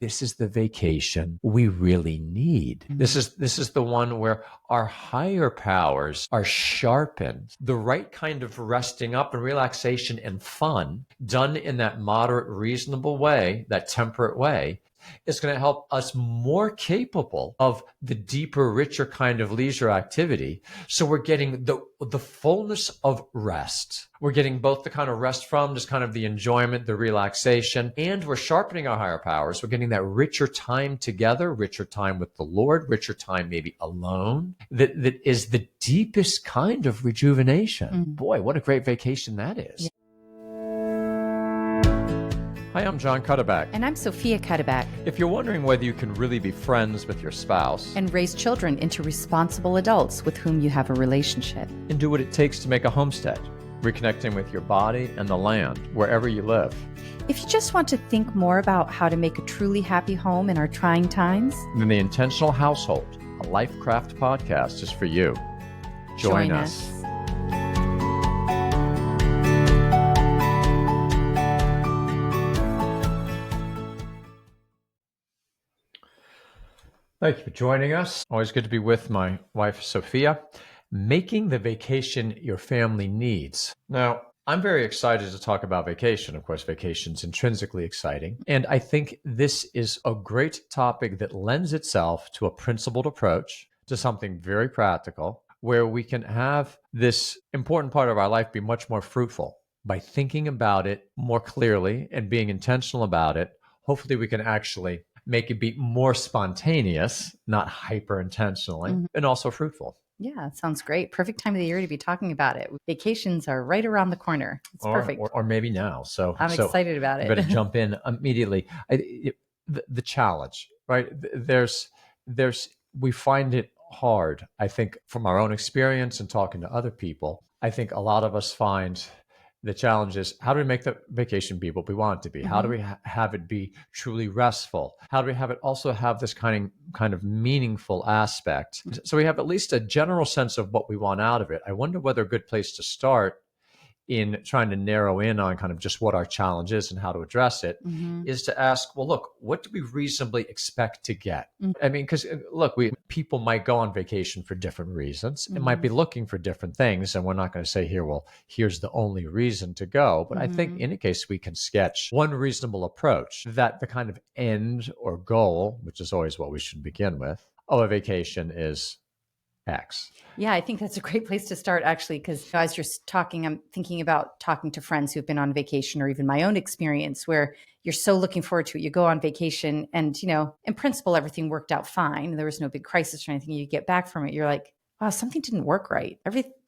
this is the vacation we really need. Mm-hmm. This is the one where our higher powers are sharpened. The right kind of resting up and relaxation and fun done in that moderate, reasonable way, that temperate way, is going to help us more capable of the deeper, richer kind of leisure activity. So we're getting the fullness of rest. We're getting both the kind of rest from just kind of the enjoyment, the relaxation, and we're sharpening our higher powers. We're getting that richer time together, richer time with the Lord, richer time maybe alone. That is the deepest kind of rejuvenation. Mm-hmm. Boy, what a great vacation that is. Yeah. Hi, I'm John Cutterback. And I'm Sofia Cutterback. If you're wondering whether you can really be friends with your spouse and raise children into responsible adults with whom you have a relationship and do what it takes to make a homestead, reconnecting with your body and the land wherever you live. If you just want to think more about how to make a truly happy home in our trying times, then the Intentional Household, a LifeCraft podcast, is for you. Join us. Thank you for joining us. Always good to be with my wife, Sofia. Making the vacation your family needs. Now, I'm very excited to talk about vacation. Of course, vacation's intrinsically exciting. And I think this is a great topic that lends itself to a principled approach, to something very practical, where we can have this important part of our life be much more fruitful by thinking about it more clearly and being intentional about it. Hopefully, we can actually make it be more spontaneous, not hyper-intentionally, and also fruitful. Yeah, it sounds great. Perfect time of the year to be talking about it. Vacations are right around the corner. It's perfect. Or maybe now. So I'm excited about it. Better jump in immediately. The challenge, right? We find it hard, I think, from our own experience and talking to other people. I think a lot of us find the challenge is, how do we make the vacation be what we want it to be? How do we have it be truly restful? How do we have it also have this kind of meaningful aspect? So we have at least a general sense of what we want out of it. I wonder whether a good place to start in trying to narrow in on kind of just what our challenge is and how to address it is to ask, well, look, what do we reasonably expect to get? I mean, because look, people might go on vacation for different reasons. It might be looking for different things. And we're not going to say here, well, here's the only reason to go. But I think in a case, we can sketch one reasonable approach that the kind of end or goal, which is always what we should begin with, of a vacation is X. Yeah, I think that's a great place to start, actually, because as you're talking, I'm thinking about talking to friends who've been on vacation, or even my own experience where you're so looking forward to it. You go on vacation and, in principle, everything worked out fine. There was no big crisis or anything. You get back from it, you're like, wow, something didn't work right.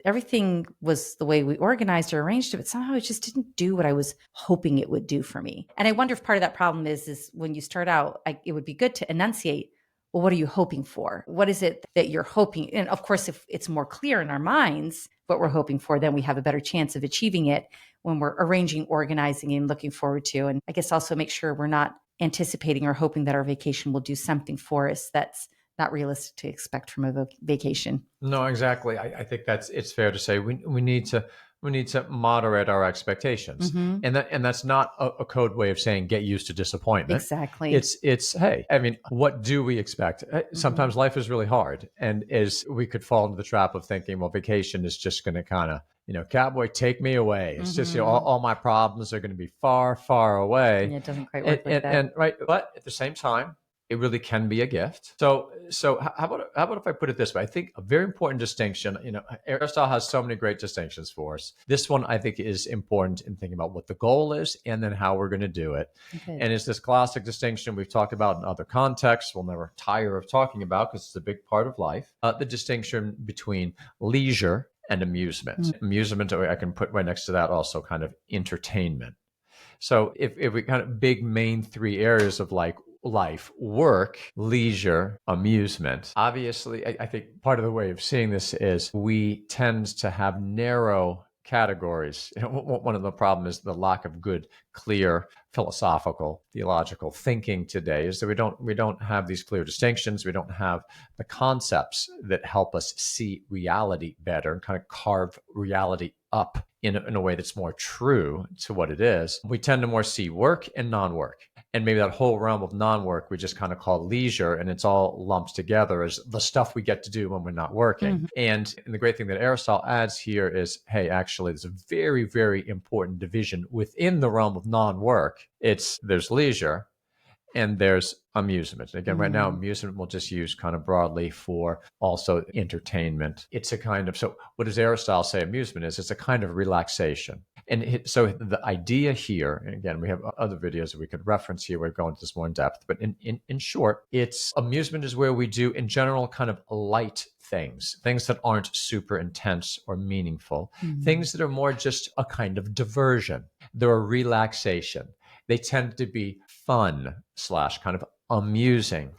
Everything was the way we organized or arranged it, but somehow it just didn't do what I was hoping it would do for me. And I wonder if part of that problem is when you start out, it would be good to enunciate, well, what are you hoping for? What is it that you're hoping? And of course, if it's more clear in our minds what we're hoping for, then we have a better chance of achieving it when we're arranging, organizing, and looking forward to. And I guess also make sure we're not anticipating or hoping that our vacation will do something for us that's not realistic to expect from a vacation. No, exactly. I think it's fair to say we need to moderate our expectations, and that's not a code way of saying get used to disappointment. Exactly. It's hey, I mean, what do we expect? Sometimes life is really hard, and we could fall into the trap of thinking, well, vacation is just going to kind of, cowboy, take me away. It's just all my problems are going to be far, far away. Yeah, it doesn't quite work like that. And right, but at the same time, it really can be a gift. So how about if I put it this way? I think a very important distinction, Aristotle has so many great distinctions for us. This one I think is important in thinking about what the goal is and then how we're going to do it. Okay. And it's this classic distinction we've talked about in other contexts. We'll never tire of talking about because it's a big part of life. The distinction between leisure and amusement. Amusement, I can put right next to that also kind of entertainment. So if we kind of big main three areas of life, work, leisure, amusement. Obviously, I think part of the way of seeing this is we tend to have narrow categories. One of the problems is the lack of good, clear, philosophical, theological thinking today is that we don't have these clear distinctions. We don't have the concepts that help us see reality better and kind of carve reality up in a way that's more true to what it is. We tend to more see work and non-work. And maybe that whole realm of non-work we just kind of call leisure, and it's all lumped together as the stuff we get to do when we're not working. And the great thing that Aristotle adds here is, hey, actually, there's a very, very important division within the realm of non-work. There's leisure and there's amusement. And again, right now, amusement we'll just use kind of broadly for also entertainment. It's a kind of, so what does Aristotle say amusement is? It's a kind of relaxation. And so the idea here, and again, we have other videos that we could reference here. We're going into this more in depth, but in short, it's amusement is where we do in general kind of light things that aren't super intense or meaningful, things that are more just a kind of diversion. They're a relaxation. They tend to be fun / kind of amusing,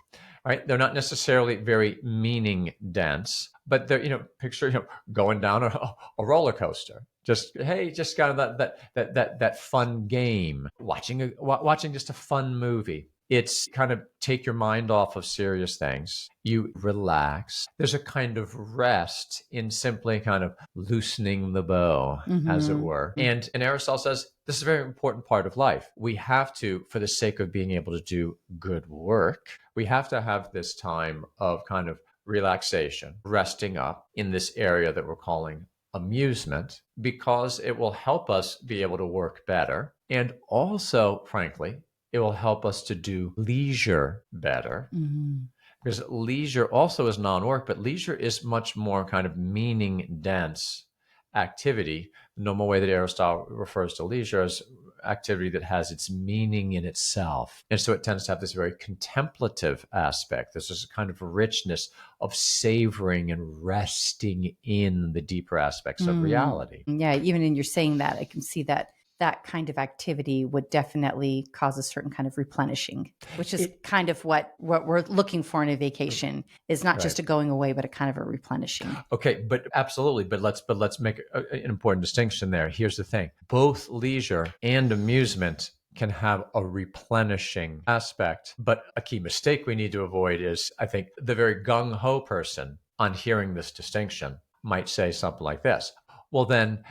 right? They're not necessarily very meaning dense, but they're, picture, going down a roller coaster. Just, hey, just kind of that fun game, watching just a fun movie. It's kind of take your mind off of serious things. You relax. There's a kind of rest in simply kind of loosening the bow, as it were. And Aristotle says this is a very important part of life. We have to, for the sake of being able to do good work, we have to have this time of kind of relaxation, resting up in this area that we're calling amusement, because it will help us be able to work better. And also, frankly, it will help us to do leisure better. Because leisure also is non-work, but leisure is much more kind of meaning dense activity. The normal way that Aristotle refers to leisure is activity that has its meaning in itself. And so it tends to have this very contemplative aspect. There's this kind of richness of savoring and resting in the deeper aspects of reality. Yeah, even in your saying that, I can see that kind of activity would definitely cause a certain kind of replenishing, which is kind of what we're looking for in a vacation, is not just a going away, but a kind of a replenishing. Okay, but absolutely. But let's make an important distinction there. Here's the thing. Both leisure and amusement can have a replenishing aspect, but a key mistake we need to avoid is, I think, the very gung-ho person on hearing this distinction might say something like this. Well, then,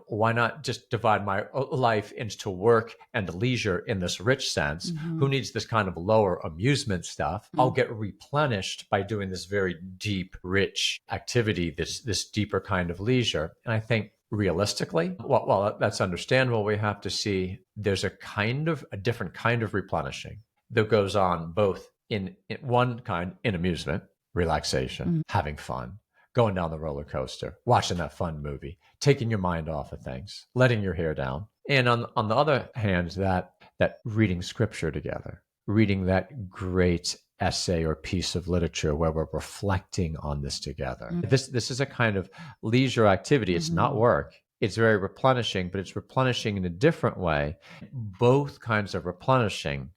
why not just divide my life into work and leisure in this rich sense? Who needs this kind of lower amusement stuff? I'll get replenished by doing this very deep, rich activity, this deeper kind of leisure. And I think realistically, well, that's understandable. We have to see there's a different kind of replenishing that goes on both in one kind, in amusement, relaxation, having fun, going down the roller coaster, watching that fun movie, taking your mind off of things, letting your hair down. And on the other hand, that reading scripture together, reading that great essay or piece of literature where we're reflecting on this together. This is a kind of leisure activity. It's not work. It's very replenishing, but it's replenishing in a different way. Both kinds of replenishing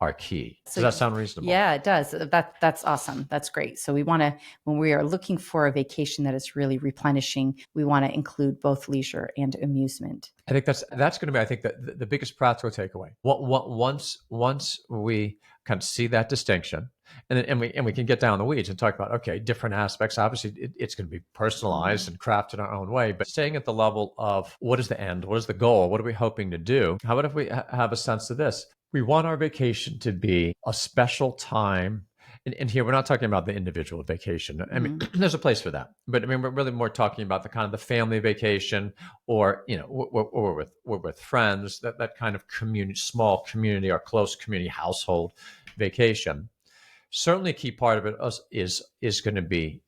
are key. Does that sound reasonable? Yeah, it does. That's awesome. That's great. So we want to, when we are looking for a vacation that is really replenishing, we want to include both leisure and amusement. I think that's going to be, I think, the biggest practical takeaway. Once we kind of see that distinction, and we can get down the weeds and talk about, okay, different aspects. Obviously, it's going to be personalized and crafted our own way, but staying at the level of what is the end, what is the goal, what are we hoping to do? How about if we have a sense of this? We want our vacation to be a special time. And here, we're not talking about the individual vacation. I mean, there's a place for that. But I mean, we're really more talking about the kind of the family vacation, or, we're with friends, that kind of community, small community or close community household vacation. Certainly a key part of it is going to be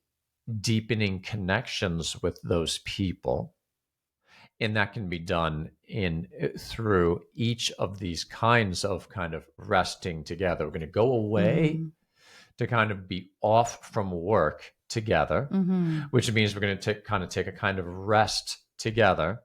deepening connections with those people. And that can be done through each of these kinds of kind of resting together. We're going to go away to kind of be off from work together, which means we're going to take a kind of rest together.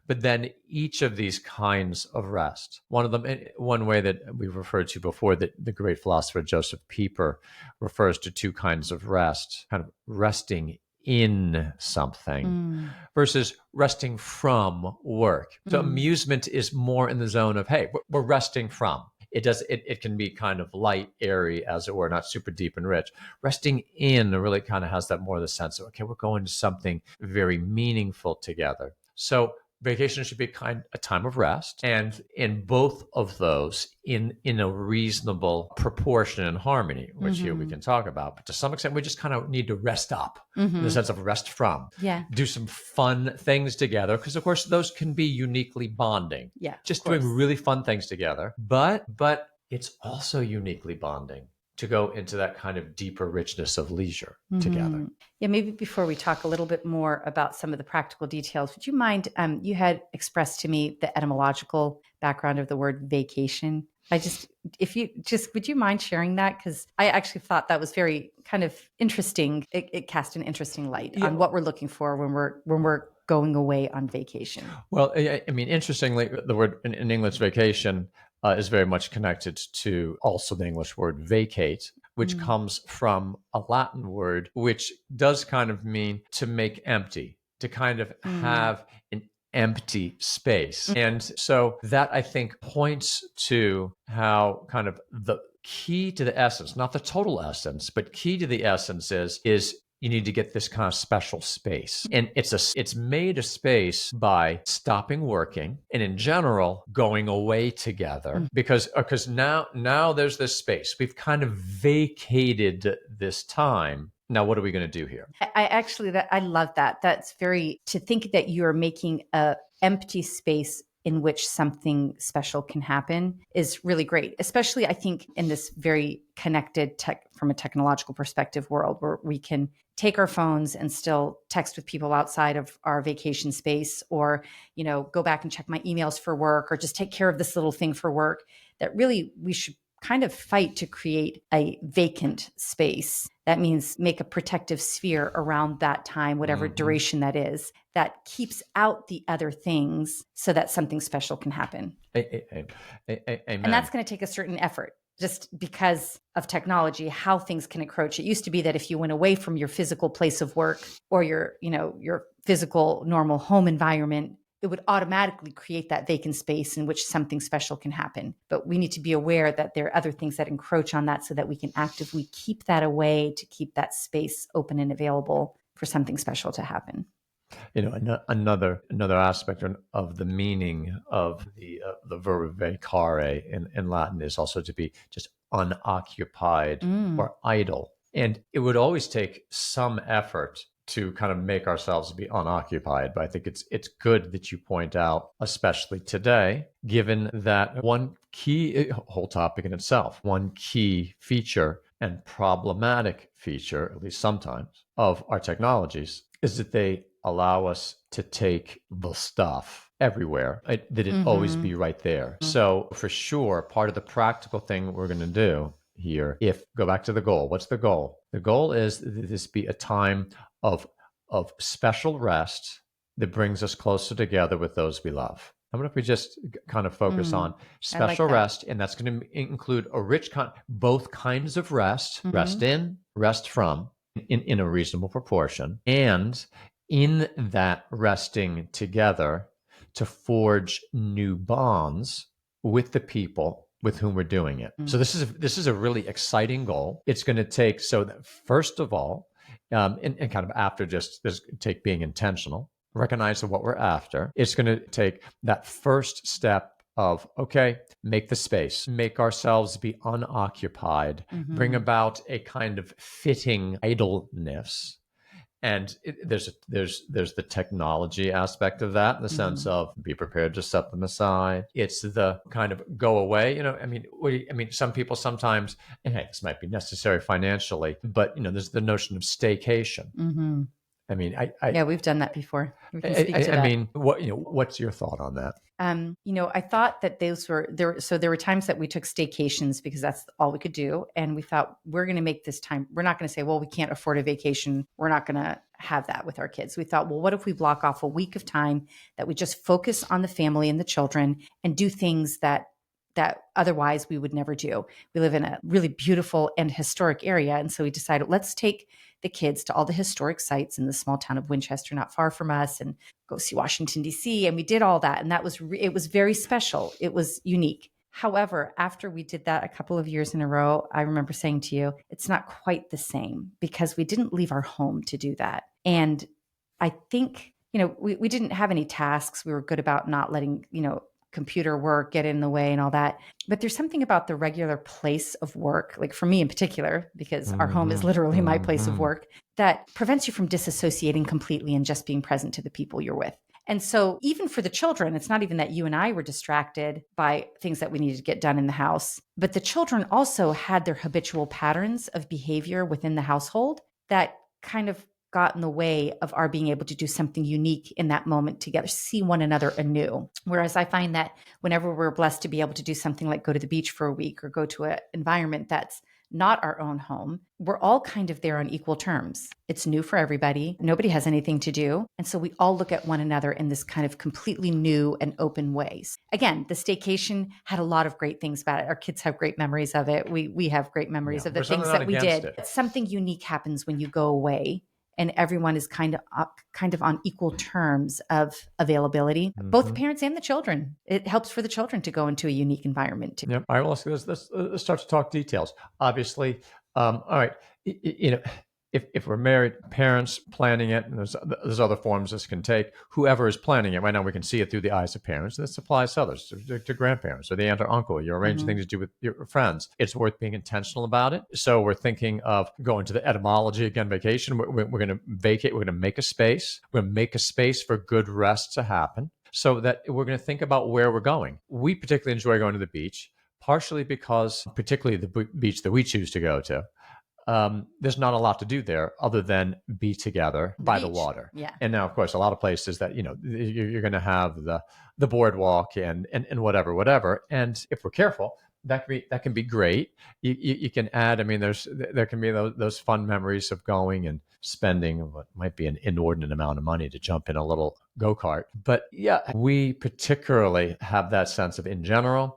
But then each of these kinds of rest, one way that we've referred to before, that the great philosopher Joseph Pieper refers to two kinds of rest, kind of resting in something versus resting from work. So amusement is more in the zone of, hey, we're resting from. It can be kind of light, airy, as it were, not super deep and rich. Resting in really kind of has that more of the sense of, okay, we're going to something very meaningful together. So Vacation should be a time of rest, and in both of those, in a reasonable proportion and harmony, which here we can talk about. But to some extent, we just kind of need to rest up in the sense of rest from. Yeah. Do some fun things together, because of course those can be uniquely bonding. Yeah. Just doing really fun things together, but it's also uniquely bonding to go into that kind of deeper richness of leisure together. Yeah, maybe before we talk a little bit more about some of the practical details, would you mind, you had expressed to me the etymological background of the word vacation. Would you mind sharing that? Because I actually thought that was very kind of interesting. It cast an interesting light on what we're looking for when we're going away on vacation. Well, I mean, interestingly, the word in English vacation is very much connected to also the English word vacate, which comes from a Latin word, which does kind of mean to make empty, to kind of have an empty space. And so that, I think, points to how kind of the key to the essence, not the total essence, but key to the essence is you need to get this kind of special space. And it's made a space by stopping working and in general going away together because now there's this space. We've kind of vacated this time. Now, what are we going to do here? I love that. That's to think that you're making a empty space in which something special can happen is really great, especially I think in this very connected from a technological perspective world where we can take our phones and still text with people outside of our vacation space, or, go back and check my emails for work, or just take care of this little thing for work. That really we should kind of fight to create a vacant space. That means make a protective sphere around that time, whatever duration that is, that keeps out the other things so that something special can happen. Amen. And that's going to take a certain effort just because of technology, how things can encroach. It used to be that if you went away from your physical place of work or your physical normal home environment, it would automatically create that vacant space in which something special can happen. But we need to be aware that there are other things that encroach on that so that we can actively keep that away to keep that space open and available for something special to happen. Another aspect of the meaning of the verb vacare in Latin is also to be just unoccupied or idle. And it would always take some effort to kind of make ourselves be unoccupied. But I think it's good that you point out, especially today, given that one key whole topic in itself, one key feature and problematic feature, at least sometimes, of our technologies is that they allow us to take the stuff everywhere, that it always be right there. So for sure, part of the practical thing we're going to do here, go back to the goal. What's the goal? The goal is that this be a time of special rest that brings us closer together with those we love. How about if we just kind of focus on special rest, and that's going to include both kinds of rest, rest in, rest from, in a reasonable proportion, and in that resting together to forge new bonds with the people with whom we're doing it. So this is a really exciting goal. It's going to take, first of all, and kind of after just this take being intentional, recognize what we're after. It's going to take that first step of, okay, make the space, make ourselves be unoccupied, bring about a kind of fitting idleness. And there's the technology aspect of that, in the sense of be prepared to set them aside. It's the kind of go away. Some people sometimes, and hey, this might be necessary financially, but there's the notion of staycation. Yeah, we've done that before. We can speak to that. What's your thought on that? I thought that those were there. So there were times that we took staycations because that's all we could do. And we thought we're going to make this time. We're not going to say, well, we can't afford a vacation. We're not going to have that with our kids. We thought, well, what if we block off a week of time that we just focus on the family and the children and do things that otherwise we would never do. We live in a really beautiful and historic area. And so we decided, let's take the kids to all the historic sites in the small town of Winchester, not far from us, and go see Washington, D.C. And we did all that. And that was, it was very special. It was unique. However, after we did that a couple of years in a row, I remember saying to you, it's not quite the same because we didn't leave our home to do that. And I think we didn't have any tasks. We were good about not letting, computer work get in the way and all that. But there's something about the regular place of work, like for me in particular, because our home is Mm-hmm. literally my place of Mm-hmm. work, that prevents you from disassociating completely and just being present to the people you're with. And so even for the children, it's not even that you and I were distracted by things that we needed to get done in the house, but the children also had their habitual patterns of behavior within the household that kind of got in the way of our being able to do something unique in that moment together, see one another anew. Whereas I find that whenever we're blessed to be able to do something like go to the beach for a week or go to an environment that's not our own home, we're all kind of there on equal terms. It's new for everybody. Nobody has anything to do. And so we all look at one another in this kind of completely new and open ways. Again, the staycation had a lot of great things about it. Our kids have great memories of it. We have great memories of the We're certainly things not that we against did. it. Something unique happens when you go away and everyone is kind of on equal terms of availability, both the parents and the children. It helps for the children to go into a unique environment too. Yep. All right. Well, let's start to talk details. Obviously, all right. If we're married, parents planning it, and there's other forms this can take. Whoever is planning it right now, we can see it through the eyes of parents. This applies to others, to grandparents or the aunt or uncle. You're arranging things to do with your friends. It's worth being intentional about it. So we're thinking of going to the etymology again. Vacation. We're going to vacate. We're going to make a space. We're going to make a space for good rest to happen. So that we're going to think about where we're going. We particularly enjoy going to the beach, partially because, particularly the beach that we choose to go to, there's not a lot to do there other than be together by the water. Yeah. And now, of course, a lot of places that you're going to have the boardwalk and whatever. And if we're careful, that can be great. You can add. I mean, there can be those fun memories of going and spending what might be an inordinate amount of money to jump in a little go-kart. But yeah, we particularly have that sense of, in general,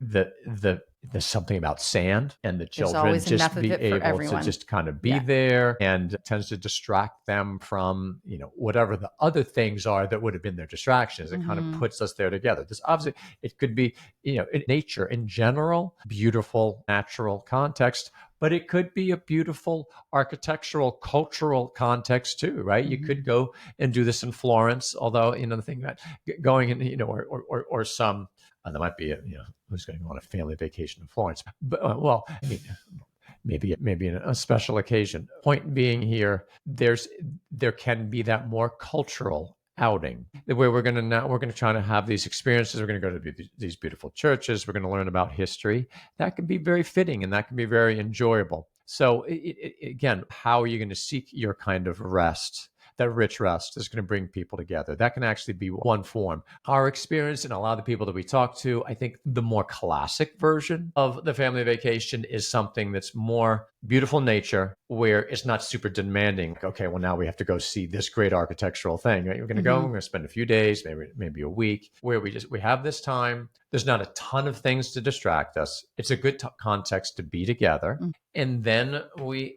there's something about sand, and the children always just enough of be it for able to everyone. just kind of be Yeah. there, and it tends to distract them from whatever the other things are that would have been their distractions. It kind of puts us there together. This obviously, it could be in nature in general, beautiful natural context, but it could be a beautiful architectural, cultural context too, right? You could go and do this in Florence, although the thing that going in, or some there might be who's going to go on a family vacation in Florence, but well, I mean, maybe in a special occasion. Point being here, there can be that more cultural outing where we're going to try to have these experiences. We're going to go to these beautiful churches. We're going to learn about history. That can be very fitting and that can be very enjoyable. So again, how are you going to seek your kind of rest? That rich rest is going to bring people together. That can actually be one form. Our experience and a lot of the people that we talk to, I think the more classic version of the family vacation is something that's more beautiful nature, where it's not super demanding. Okay, well, now we have to go see this great architectural thing. Right? We're going to go, we're going to spend a few days, maybe a week, where we have this time. There's not a ton of things to distract us. It's a good context to be together. And then we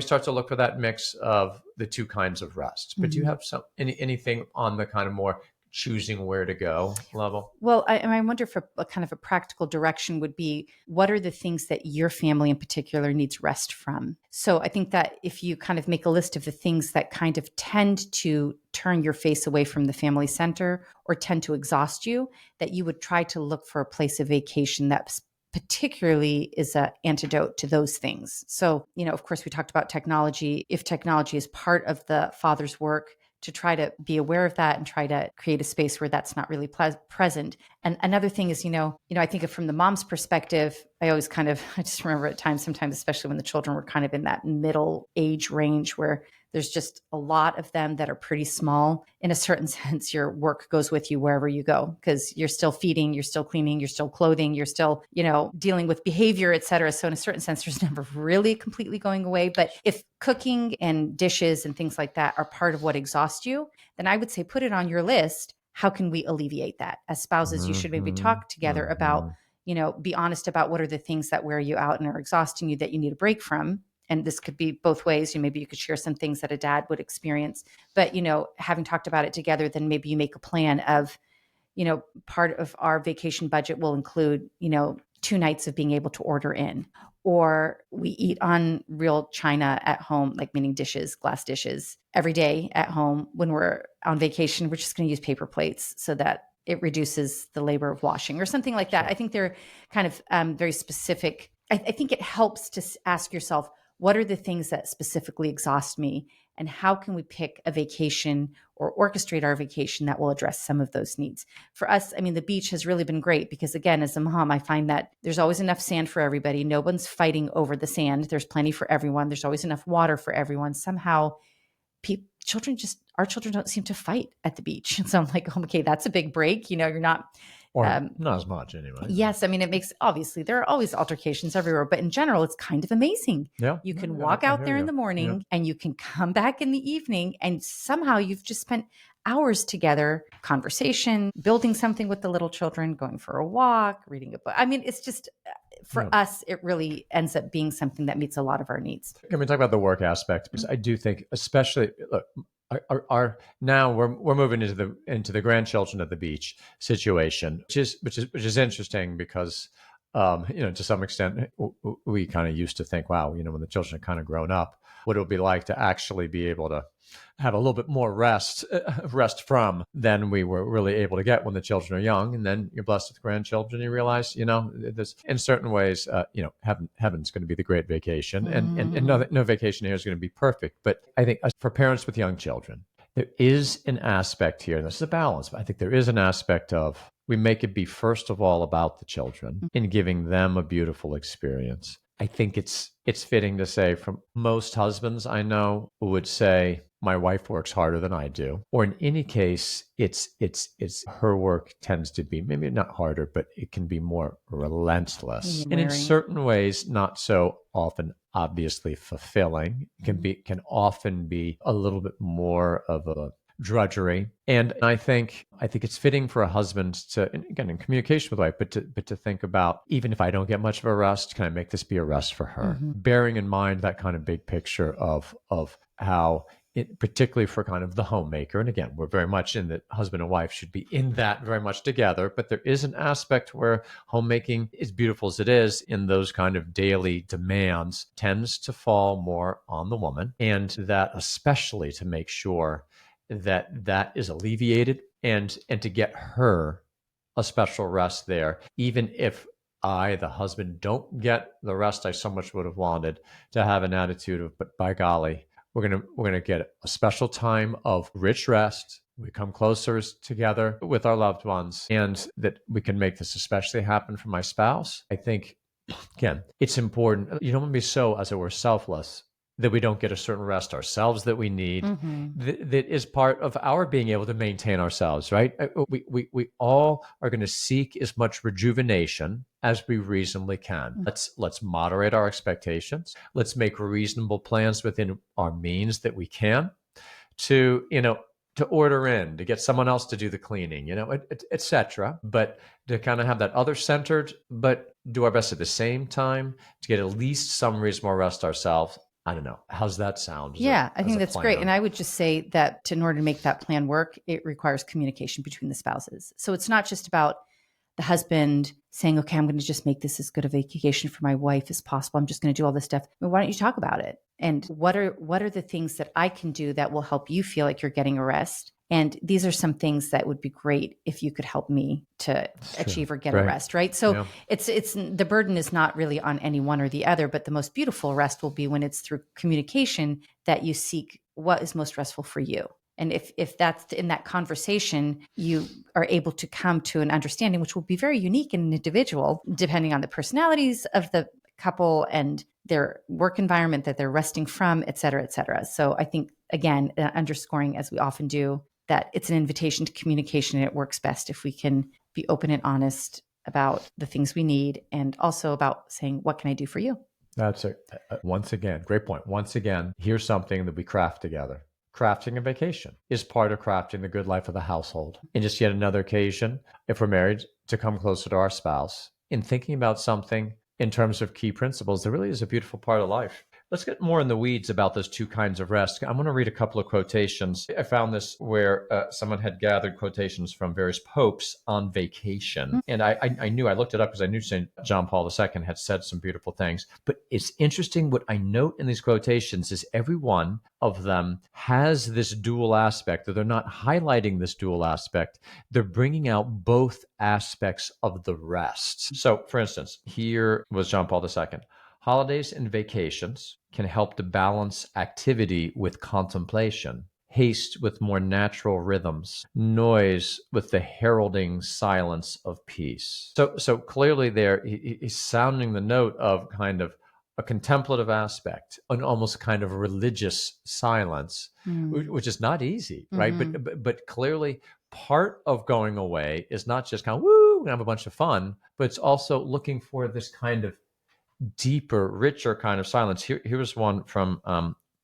start to look for that mix of the two kinds of rest. But do you have anything on the kind of more choosing where to go level? Well, I wonder if a kind of a practical direction would be, what are the things that your family in particular needs rest from? So I think that if you kind of make a list of the things that kind of tend to turn your face away from the family center or tend to exhaust you, that you would try to look for a place of vacation that particularly is an antidote to those things. So, of course, we talked about technology. If technology is part of the father's work, to try to be aware of that and try to create a space where that's not really present. And another thing is, I think of from the mom's perspective, I just remember at times, sometimes, especially when the children were kind of in that middle age range where there's just a lot of them that are pretty small. In a certain sense, your work goes with you wherever you go, because you're still feeding, you're still cleaning, you're still clothing, you're still, dealing with behavior, et cetera. So in a certain sense, there's never really completely going away. But if cooking and dishes and things like that are part of what exhausts you, then I would say put it on your list. How can we alleviate that? As spouses, you should maybe talk together about, be honest about what are the things that wear you out and are exhausting you that you need a break from. And this could be both ways. Maybe you could share some things that a dad would experience, but, having talked about it together, then maybe you make a plan of, part of our vacation budget will include, 2 nights of being able to order in, or we eat on real china at home, like meaning dishes, glass dishes every day at home. When we're on vacation, we're just going to use paper plates so that it reduces the labor of washing or something like that. I think they're kind of very specific. I think it helps to ask yourself, what are the things that specifically exhaust me? And how can we pick a vacation or orchestrate our vacation that will address some of those needs? For us, I mean, the beach has really been great because, again, as a mom, I find that there's always enough sand for everybody. No one's fighting over the sand. There's plenty for everyone. There's always enough water for everyone. Somehow, our children don't seem to fight at the beach. And so I'm like, oh, okay, that's a big break. You're not. Or not as much anyway. Yes. I mean, it makes, obviously, there are always altercations everywhere, but in general, it's kind of amazing. Yeah. You can walk out there in the morning and you can come back in the evening, and somehow you've just spent hours together, conversation, building something with the little children, going for a walk, reading a book. I mean, it's just, for us, it really ends up being something that meets a lot of our needs. Can we talk about the work aspect? Because I do think, especially, look, our now we're moving into the grandchildren at the beach situation, which is interesting because to some extent we kind of used to think, wow, when the children are kind of grown up, what it would be like to actually be able to have a little bit more rest from than we were really able to get when the children are young. And then you're blessed with grandchildren. You realize, there's, in certain ways, heaven's going to be the great vacation, and no vacation here is going to be perfect. But I think for parents with young children, there is an aspect here, and this is a balance, but I think there is an aspect of, we make it be first of all about the children in giving them a beautiful experience. I think it's fitting to say, from most husbands I know who would say, my wife works harder than I do, or in any case, it's her work tends to be maybe not harder, but it can be more relentless, and in certain ways, not so often obviously fulfilling. Can often be a little bit more of a drudgery. And I think it's fitting for a husband to, again, in communication with wife, but to think about, even if I don't get much of a rest, can I make this be a rest for her? Bearing in mind that kind of big picture of how it, particularly for kind of the homemaker. And again, we're very much in that husband and wife should be in that very much together, but there is an aspect where homemaking, as beautiful as it is, in those kind of daily demands, tends to fall more on the woman. And that especially to make sure that is alleviated, and to get her a special rest there, even if I, the husband, don't get the rest I so much would have wanted, to have an attitude of, but by golly, we're gonna get a special time of rich rest. We come closer together with our loved ones, and that we can make this especially happen for my spouse. I think, again, it's important. You don't want to be so, as it were, selfless that we don't get a certain rest ourselves that we need. That is part of our being able to maintain ourselves, right? We all are going to seek as much rejuvenation as we reasonably can. Let's moderate our expectations. Let's make reasonable plans within our means that we can to order in, to get someone else to do the cleaning, et cetera. But to kind of have that other centered, but do our best at the same time to get at least some reasonable rest ourselves. I don't know. How's that sound? I think that's great. And I would just say that in order to make that plan work, it requires communication between the spouses. So it's not just about the husband saying, okay, I'm going to just make this as good a vacation for my wife as possible. I'm just going to do all this stuff. Well, why don't you talk about it? And what are the things that I can do that will help you feel like you're getting a rest? And these are some things that would be great if you could help me to achieve or get a rest, right? So it's the burden is not really on any one or the other, but the most beautiful rest will be when it's through communication that you seek what is most restful for you. And if that's in that conversation, you are able to come to an understanding, which will be very unique and individual, depending on the personalities of the couple and their work environment that they're resting from, et cetera, et cetera. So I think, again, underscoring, as we often do, that it's an invitation to communication, and it works best if we can be open and honest about the things we need, and also about saying, what can I do for you? That's it. Once again, great point. Once again, here's something that we craft together. Crafting a vacation is part of crafting the good life of the household. And just yet another occasion, if we're married, to come closer to our spouse in thinking about something in terms of key principles. There really is a beautiful part of life Let's get more in the weeds about those two kinds of rest. I'm going to read a couple of quotations. I found this where someone had gathered quotations from various popes on vacation. And I knew, I looked it up because I knew St. John Paul II had said some beautiful things. But it's interesting what I note in these quotations is every one of them has this dual aspect, that they're not highlighting this dual aspect. They're bringing out both aspects of the rest. So, for instance, here was John Paul II. Holidays and vacations can help to balance activity with contemplation, haste with more natural rhythms, noise with the heralding silence of peace. So clearly there, he's sounding the note of kind of a contemplative aspect, an almost kind of religious silence, which is not easy, right? But clearly part of going away is not just kind of, woo, and have a bunch of fun, but it's also looking for this kind of deeper, richer kind of silence. Here's one from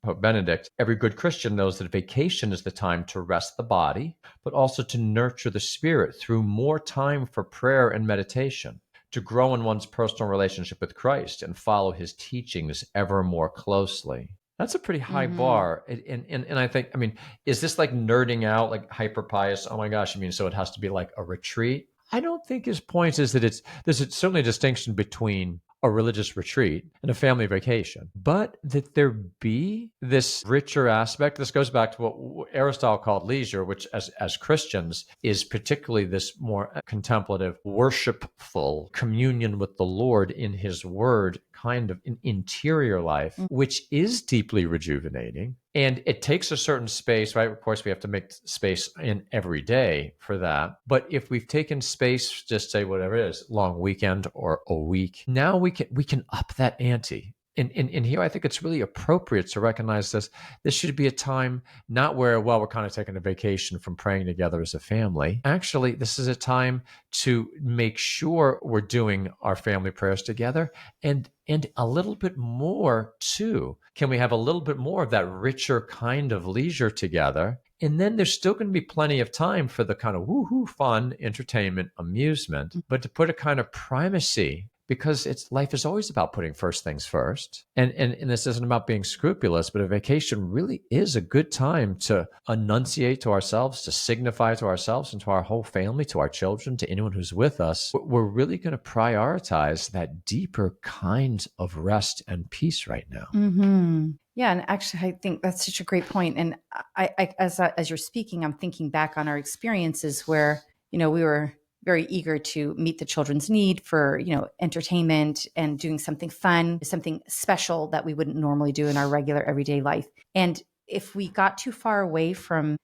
Pope Benedict. Every good Christian knows that vacation is the time to rest the body, but also to nurture the spirit through more time for prayer and meditation, to grow in one's personal relationship with Christ and follow his teachings ever more closely. That's a pretty high bar. And I think, I mean, is this like nerding out, like hyper pious? Oh my gosh, I mean, so it has to be like a retreat? I don't think his point is that there's certainly a distinction between a religious retreat and a family vacation, but that there be this richer aspect. This goes back to what Aristotle called leisure, which as Christians is particularly this more contemplative, worshipful communion with the Lord in his word, kind of an interior life, which is deeply rejuvenating. And it takes a certain space, right? Of course, we have to make space in every day for that. But if we've taken space, just say whatever it is, long weekend or a week, now we can up that ante. And here I think it's really appropriate to recognize this. This should be a time not where, well, we're kind of taking a vacation from praying together as a family. Actually, this is a time to make sure we're doing our family prayers together and a little bit more too. Can we have a little bit more of that richer kind of leisure together? And then there's still going to be plenty of time for the kind of woohoo fun, entertainment, amusement, but to put a kind of primacy, because life is always about putting first things first. And this isn't about being scrupulous, but a vacation really is a good time to enunciate to ourselves, to signify to ourselves and to our whole family, to our children, to anyone who's with us. We're really going to prioritize that deeper kind of rest and peace right now. Yeah, and actually, I think that's such a great point. And as you're speaking, I'm thinking back on our experiences where, we were very eager to meet the children's need for, entertainment and doing something fun, something special that we wouldn't normally do in our regular everyday life. And if we got too far away from,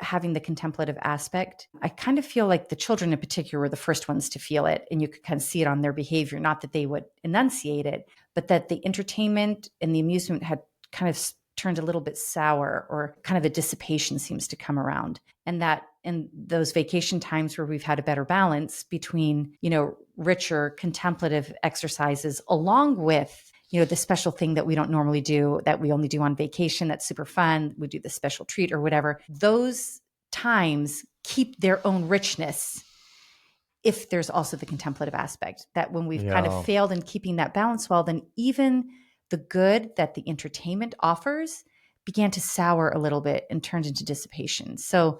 having the contemplative aspect, I kind of feel like the children in particular were the first ones to feel it. And you could kind of see it on their behavior, not that they would enunciate it, but that the entertainment and the amusement had kind of turned a little bit sour, or kind of a dissipation seems to come around. And that in those vacation times where we've had a better balance between, richer contemplative exercises along with, the special thing that we don't normally do, that we only do on vacation, that's super fun. We do the special treat or whatever. Those times keep their own richness if there's also the contemplative aspect, that when we've kind of failed in keeping that balance well, then even the good that the entertainment offers began to sour a little bit and turned into dissipation. So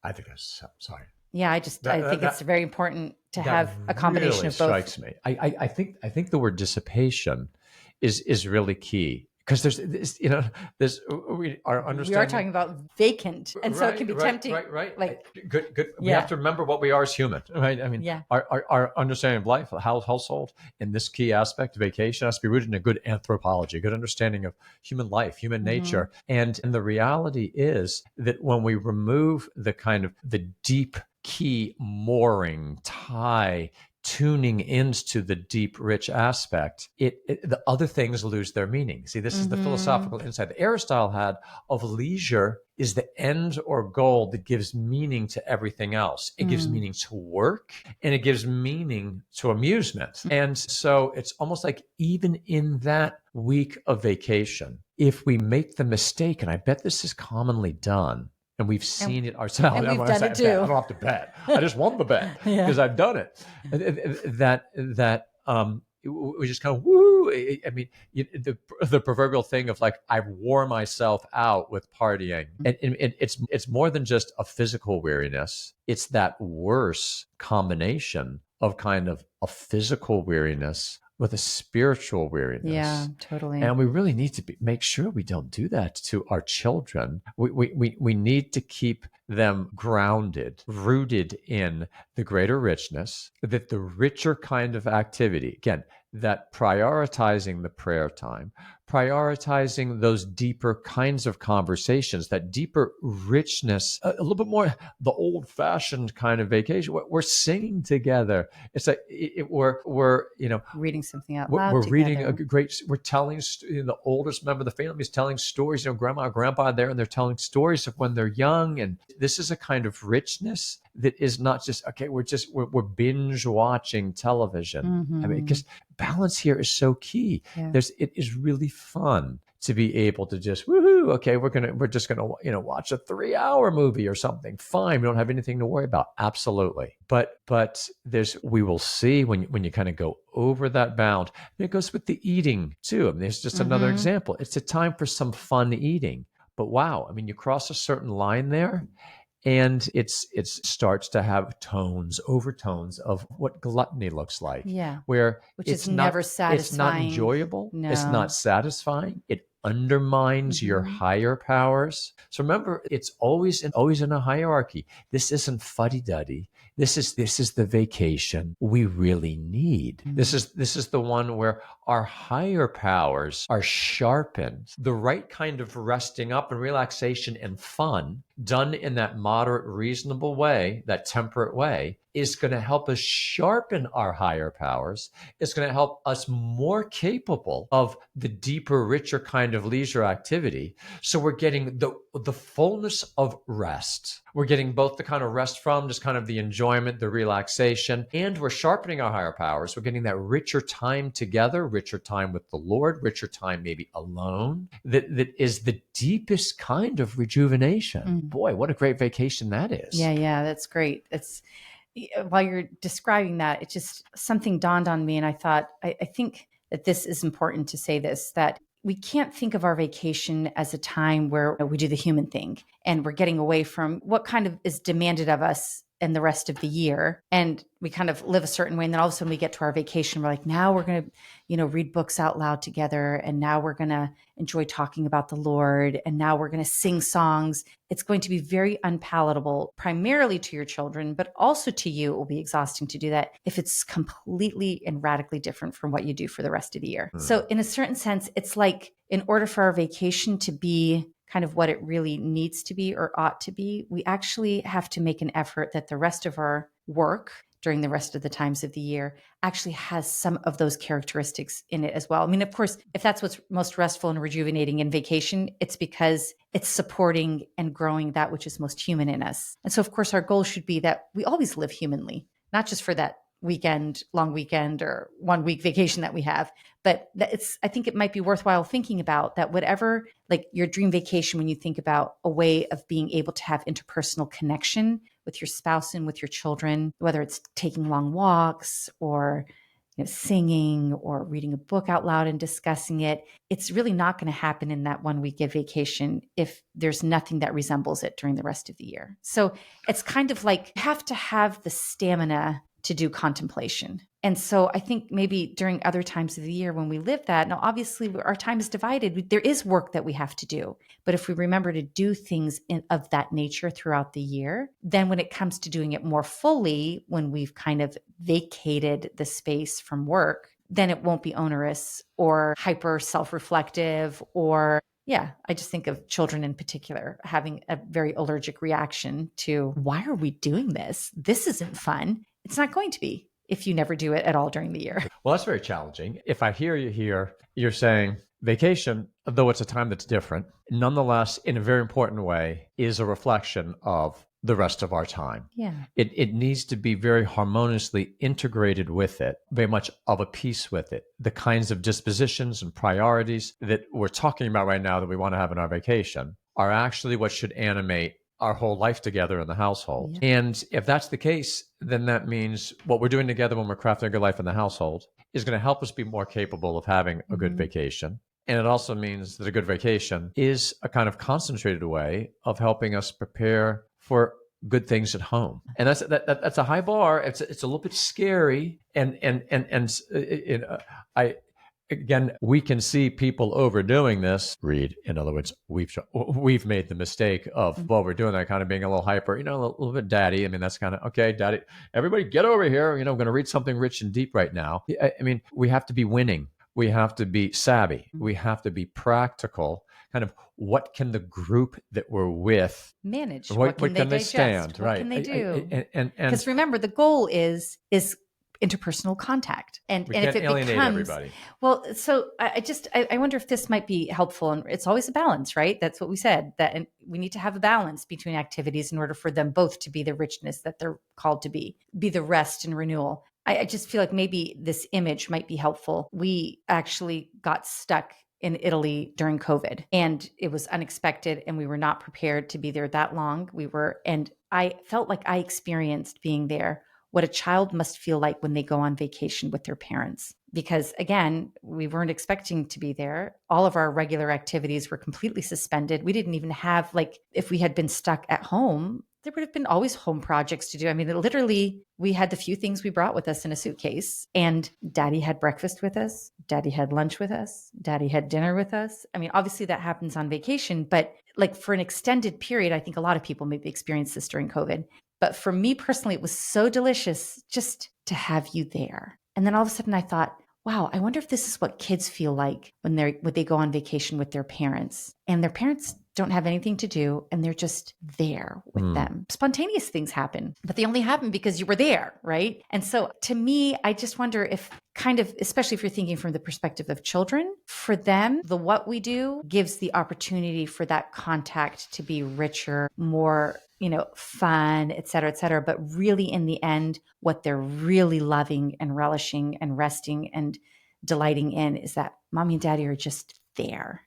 I think that's, sorry. Yeah, I think it's very important to have a combination of both. Strikes me. I think the word dissipation is really key, because we are understanding. We are talking about vacant, and so it can be tempting. Right. Like good. We have to remember what we are as human, right? I mean, our understanding of life, household, in this key aspect, vacation, has to be rooted in a good anthropology, a good understanding of human life, human nature, and the reality is that when we remove the kind of the deep key mooring tie, tuning into the deep, rich aspect, the other things lose their meaning. See, this is the philosophical insight that Aristotle had of leisure is the end or goal that gives meaning to everything else. It gives meaning to work, and it gives meaning to amusement. And so it's almost like even in that week of vacation, if we make the mistake, and I bet this is commonly done, and we've seen it ourselves. And we've done it too. I don't have to bet. I just won the bet because I've done it. That we just kind of woo. I mean, the proverbial thing of like, I wore myself out with partying, and it's more than just a physical weariness. It's that worse combination of kind of a physical weariness with a spiritual weariness. Yeah, totally. And we really need to make sure we don't do that to our children. We need to keep them grounded, rooted in the greater richness, that the richer kind of activity, again, that prioritizing the prayer time, prioritizing those deeper kinds of conversations, that deeper richness, a little bit more the old-fashioned kind of vacation. We're singing together. It's like we're reading something out loud we're together. reading a great. We're telling the oldest member of the family is telling stories. Grandma, grandpa are there, and they're telling stories of when they're young. And this is a kind of richness that is not just okay. We're binge watching television. I mean, because balance here is so key. Yeah. It is really fun to be able to just woohoo. Okay, we're just gonna watch a 3-hour movie or something. Fine, we don't have anything to worry about. Absolutely, but we will see when you kind of go over that bound. And it goes with the eating too. I mean, there's just another example. It's a time for some fun eating. But wow, I mean, you cross a certain line there, and it starts to have overtones of what gluttony looks like. Yeah, where which it's is never satisfying. It's not enjoyable. No. It's not satisfying. It undermines your higher powers. So remember, it's always in a hierarchy. This isn't fuddy-duddy. This is the vacation we really need. This is the one where our higher powers are sharpened. The right kind of resting up and relaxation and fun done in that moderate, reasonable way, that temperate way, is going to help us sharpen our higher powers. It's going to help us more capable of the deeper, richer kind of leisure activity. So we're getting the fullness of rest. We're getting both the kind of rest from just kind of the enjoyment, the relaxation, and we're sharpening our higher powers. We're getting that richer time together, richer time with the Lord, richer time maybe alone. That is the deepest kind of rejuvenation. Boy, what a great vacation that is. Yeah, that's great. It's while you're describing that, it just something dawned on me, and I thought, I think that this is important to say this, that we can't think of our vacation as a time where we do the human thing and we're getting away from what kind of is demanded of us in the rest of the year. And we kind of live a certain way. And then all of a sudden we get to our vacation. We're like, now we're going to, read books out loud together. And now we're going to enjoy talking about the Lord. And now we're going to sing songs. It's going to be very unpalatable, primarily to your children, but also to you. It will be exhausting to do that if it's completely and radically different from what you do for the rest of the year. So in a certain sense, it's like in order for our vacation to be kind of what it really needs to be or ought to be, we actually have to make an effort that the rest of our work during the rest of the times of the year actually has some of those characteristics in it as well. I mean, of course, if that's what's most restful and rejuvenating in vacation, it's because it's supporting and growing that which is most human in us. And so, of course, our goal should be that we always live humanly, not just for that long weekend or 1 week vacation that we have, but I think it might be worthwhile thinking about that. Whatever, like your dream vacation, when you think about a way of being able to have interpersonal connection with your spouse and with your children, whether it's taking long walks or singing or reading a book out loud and discussing it, it's really not going to happen in that 1 week of vacation if there's nothing that resembles it during the rest of the year. So it's kind of like you have to have the stamina to do contemplation. And so I think maybe during other times of the year when we live that, now obviously our time is divided. There is work that we have to do. But if we remember to do things of that nature throughout the year, then when it comes to doing it more fully, when we've kind of vacated the space from work, then it won't be onerous or hyper self-reflective or I just think of children in particular having a very allergic reaction to, why are we doing this? This isn't fun. It's not going to be if you never do it at all during the year. Well, that's very challenging. If I hear you here, you're saying vacation, though it's a time that's different, nonetheless, in a very important way, is a reflection of the rest of our time. Yeah. It needs to be very harmoniously integrated with it, very much of a piece with it. The kinds of dispositions and priorities that we're talking about right now that we want to have in our vacation are actually what should animate our whole life together in the household. Yeah. And if that's the case, then that means what we're doing together when we're crafting a good life in the household is going to help us be more capable of having a good vacation. And it also means that a good vacation is a kind of concentrated way of helping us prepare for good things at home. And that's a high bar. It's a little bit scary. I again, we can see people overdoing this. Read, in other words, we've made the mistake of, while we're doing that, kind of being a little hyper, a little bit daddy. I mean, that's kind of, okay, daddy, everybody get over here. I'm going to read something rich and deep right now. I mean, we have to be winning. We have to be savvy. We have to be practical. Kind of, what can the group that we're with manage? What can they digest? stand? What right. can they do? And because remember, the goal is interpersonal contact, and we and can't if it alienate becomes everybody. well, so I wonder if this might be helpful, and it's always a balance, right? That's what we said, that and we need to have a balance between activities in order for them both to be the richness that they're called to be the rest and renewal. I just feel like maybe this image might be helpful. We actually got stuck in Italy during COVID, and it was unexpected, and we were not prepared to be there that long. And I felt like I experienced being there what a child must feel like when they go on vacation with their parents. Because again, we weren't expecting to be there. All of our regular activities were completely suspended. We didn't even have, like, if we had been stuck at home, there would have been always home projects to do. I mean, literally, we had the few things we brought with us in a suitcase, and daddy had breakfast with us. Daddy had lunch with us. Daddy had dinner with us. I mean, obviously that happens on vacation, but like for an extended period, I think a lot of people maybe experienced this during COVID. But for me personally, it was so delicious just to have you there. And then all of a sudden I thought, wow, I wonder if this is what kids feel like when they go on vacation with their parents, and their parents don't have anything to do and they're just there with them. Spontaneous things happen, but they only happen because you were there, right? And so to me, I just wonder if, kind of, especially if you're thinking from the perspective of children, for them, the what we do gives the opportunity for that contact to be richer, more, fun, et cetera, et cetera. But really in the end, what they're really loving and relishing and resting and delighting in is that mommy and daddy are just there.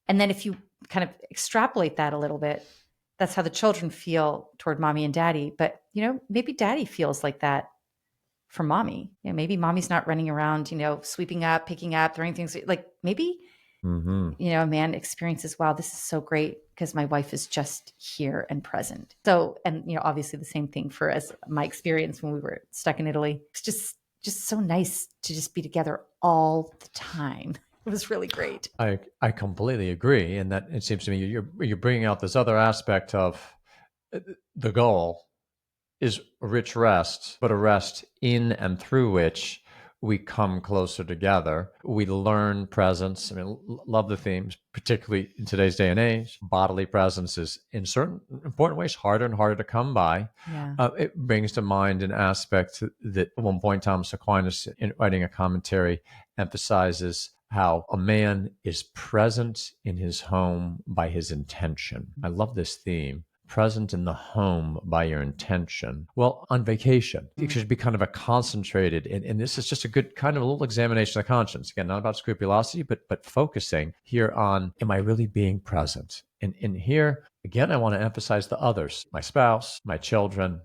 And then if you kind of extrapolate that a little bit, that's how the children feel toward mommy and daddy. But, maybe daddy feels like that for mommy. Maybe mommy's not running around, sweeping up, picking up, throwing things, like maybe, a man experiences, wow, this is so great because my wife is just here and present. So, and, obviously the same thing for as my experience when we were stuck in Italy. It's just so nice to just be together all the time. It was really great. I completely agree. And that it seems to me you're bringing out this other aspect of the goal is a rich rest, but a rest in and through which we come closer together. We learn presence. I mean, love the themes, particularly in today's day and age. Bodily presence is, in certain important ways, harder and harder to come by. Yeah. It brings to mind an aspect that at one point Thomas Aquinas, in writing a commentary, emphasizes how a man is present in his home by his intention. I love this theme. Present in the home by your intention. Well, on vacation, it should be kind of a concentrated, and this is just a good kind of a little examination of conscience. Again, not about scrupulosity, but focusing here on, am I really being present? And here, again, I want to emphasize the others, my spouse, my children.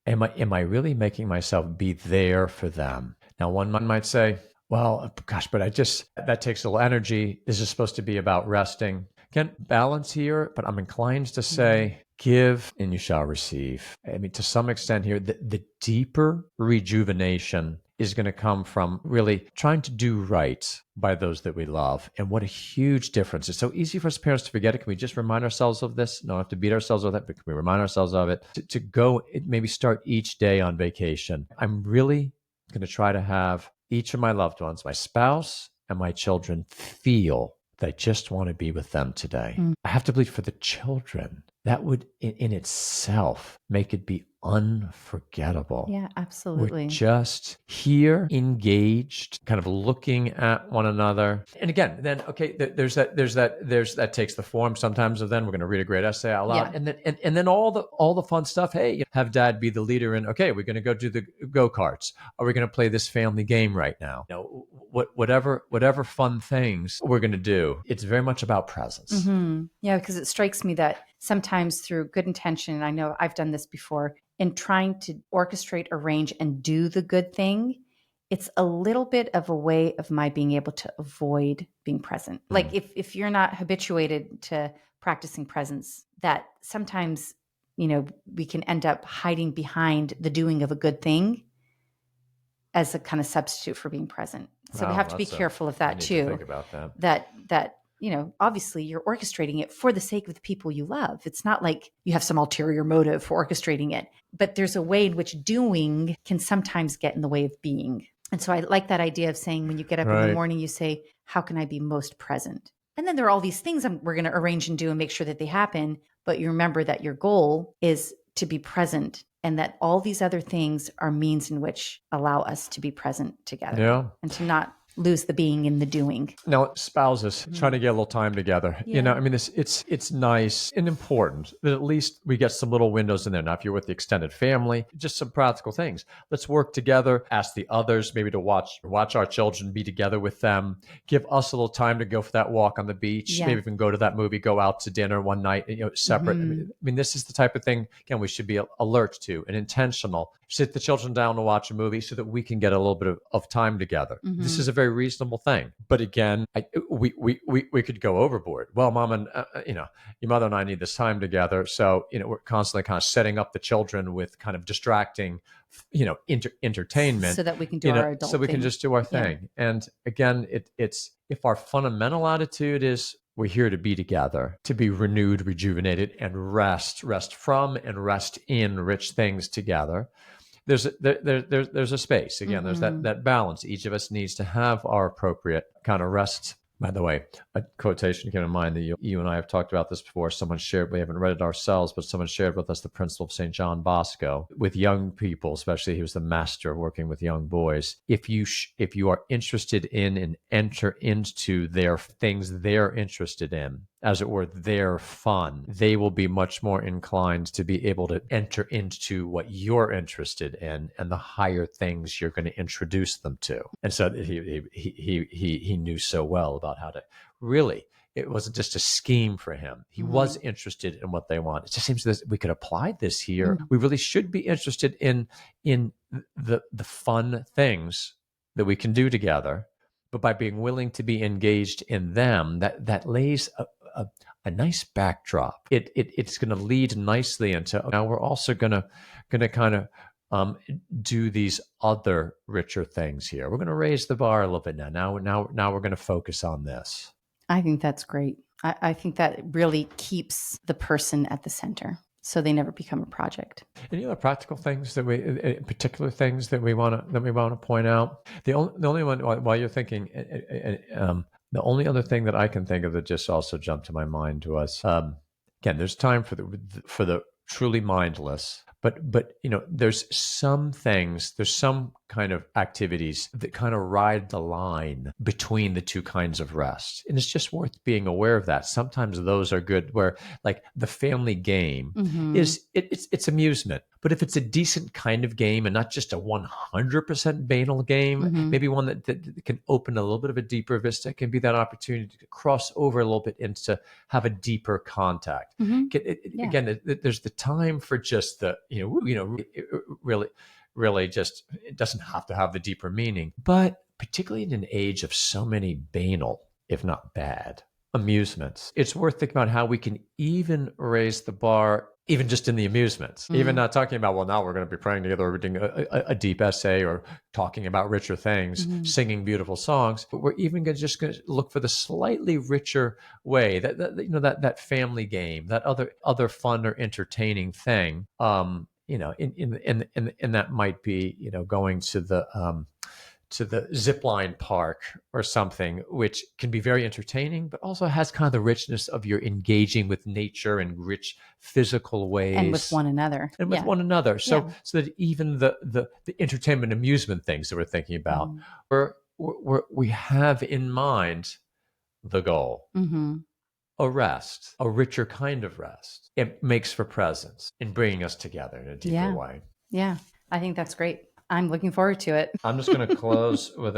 Am I really making myself be there for them? Now, one might say, well, gosh, but that takes a little energy. This is supposed to be about resting. Again, balance here, but I'm inclined to say, give and you shall receive. I mean, to some extent here, the deeper rejuvenation is going to come from really trying to do right by those that we love. And what a huge difference. It's so easy for us parents to forget it. Can we just remind ourselves of this? Don't have to beat ourselves with it, but can we remind ourselves of it? To go, maybe start each day on vacation. I'm really going to try to have each of my loved ones, my spouse and my children, feel that I just want to be with them today. I have to believe for the children, that would in itself make it be unforgettable. Yeah, absolutely. We're just here, engaged, kind of looking at one another. And again, then, okay, there's that takes the form sometimes of then we're going to read a great essay out loud. Yeah. And then all the fun stuff. Hey, have dad be the leader in, okay, we're going to go do the go-karts. Are we going to play this family game right now? Whatever fun things we're going to do. It's very much about presence. Mm-hmm. Yeah, because it strikes me that sometimes through good intention, I know I've done this before, in trying to orchestrate, arrange, and do the good thing, it's a little bit of a way of my being able to avoid being present. Like if you're not habituated to practicing presence, that sometimes, we can end up hiding behind the doing of a good thing as a kind of substitute for being present. So we have to be careful of that I need too. to think about that. That obviously you're orchestrating it for the sake of the people you love. It's not like you have some ulterior motive for orchestrating it, but there's a way in which doing can sometimes get in the way of being. And so I like that idea of saying, when you get up in the morning, you say, how can I be most present? And then there are all these things we're going to arrange and do and make sure that they happen. But you remember that your goal is to be present, and that all these other things are means in which allow us to be present together and to not lose the being in the doing. Now, spouses trying to get a little time together. Yeah. I mean, it's nice and important that at least we get some little windows in there. Now, if you're with the extended family, just some practical things. Let's work together. Ask the others maybe to watch our children, be together with them. Give us a little time to go for that walk on the beach. Maybe even go to that movie, go out to dinner one night, separate. I mean, this is the type of thing, again, we should be alert to and intentional. Sit the children down to watch a movie so that we can get a little bit of time together. This is a very reasonable thing. But again, we could go overboard. Well, Mom and your mother and I need this time together, so we're constantly kind of setting up the children with kind of distracting, entertainment, so that we can do our adult so we thing. can just do our thing. And again, it's if our fundamental attitude is we're here to be together, to be renewed, rejuvenated, and rest from and rest in rich things together. There's a space. Again, there's that balance. Each of us needs to have our appropriate kind of rest. By the way, a quotation came to mind that you and I have talked about this before. Someone shared, we haven't read it ourselves, but someone shared with us the principle of St. John Bosco with young people, especially. He was the master of working with young boys. If you are interested in and enter into their things they're interested in, as it were, their fun, they will be much more inclined to be able to enter into what you're interested in and the higher things you're going to introduce them to. And so he knew so well about how to really, it wasn't just a scheme for him. He was interested in what they want. It just seems that we could apply this here. We really should be interested in the fun things that we can do together, but by being willing to be engaged in them, that lays a nice backdrop. It's going to lead nicely into, now we're also going to kind of do these other richer things here. We're going to raise the bar a little bit now. Now we're going to focus on this. I think that's great. I think that really keeps the person at the center, so they never become a project. Any other practical things particular things that we want to point out? The only one, while you're thinking, the only other thing that I can think of that just also jumped to my mind was, again, there's time for the truly mindless, but there's some things, there's some kind of activities that kind of ride the line between the two kinds of rest. And it's just worth being aware of that. Sometimes those are good, where like the family game it's amusement. But if it's a decent kind of game and not just a 100% banal game, maybe one that can open a little bit of a deeper vista, can be that opportunity to cross over a little bit into have a deeper contact. Again, there's the time for just the, really just, it doesn't have to have the deeper meaning. But particularly in an age of so many banal, if not bad, amusements, it's worth thinking about how we can even raise the bar, even just in the amusements, even not talking about, well, now we're going to be praying together, or reading a deep essay, or talking about richer things, singing beautiful songs, but we're even going to look for the slightly richer way, that family game, that other fun or entertaining thing. And that might be, going to the zip line park or something, which can be very entertaining, but also has kind of the richness of you're engaging with nature in rich physical ways. And with one another. So that even the entertainment amusement things that we're thinking about, we have in mind the goal. A rest, a richer kind of rest. It makes for presence in bringing us together in a deeper way. Yeah, I think that's great. I'm looking forward to it. I'm just going to close with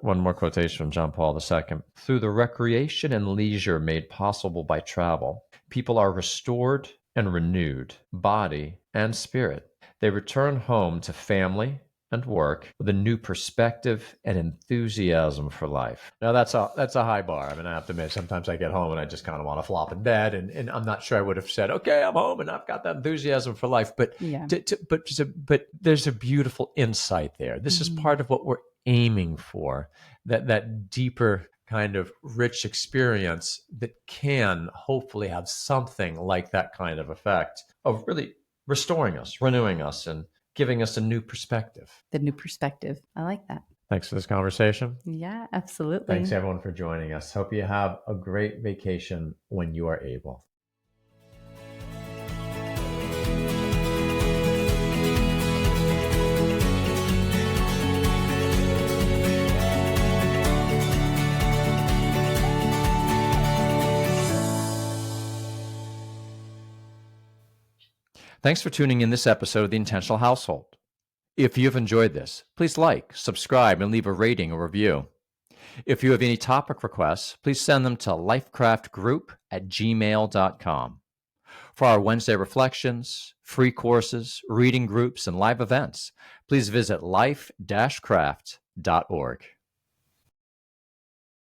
one more quotation from John Paul II. Through the recreation and leisure made possible by travel, people are restored and renewed, body and spirit. They return home to family and work with a new perspective and enthusiasm for life. Now that's a high bar. I mean, I have to admit, sometimes I get home and I just kind of want to flop in bed, and I'm not sure I would have said, okay, I'm home and I've got that enthusiasm for life. But Yeah. but there's a beautiful insight there. This is part of what we're aiming for, that deeper kind of rich experience that can hopefully have something like that kind of effect of really restoring us, renewing us, and giving us a new perspective. The new perspective. I like that. Thanks for this conversation. Yeah, absolutely. Thanks everyone for joining us. Hope you have a great vacation when you are able. Thanks for tuning in this episode of The Intentional Household. If you've enjoyed this, please like, subscribe, and leave a rating or review. If you have any topic requests, please send them to lifecraftgroup@gmail.com. For our Wednesday reflections, free courses, reading groups, and live events, please visit life-craft.org.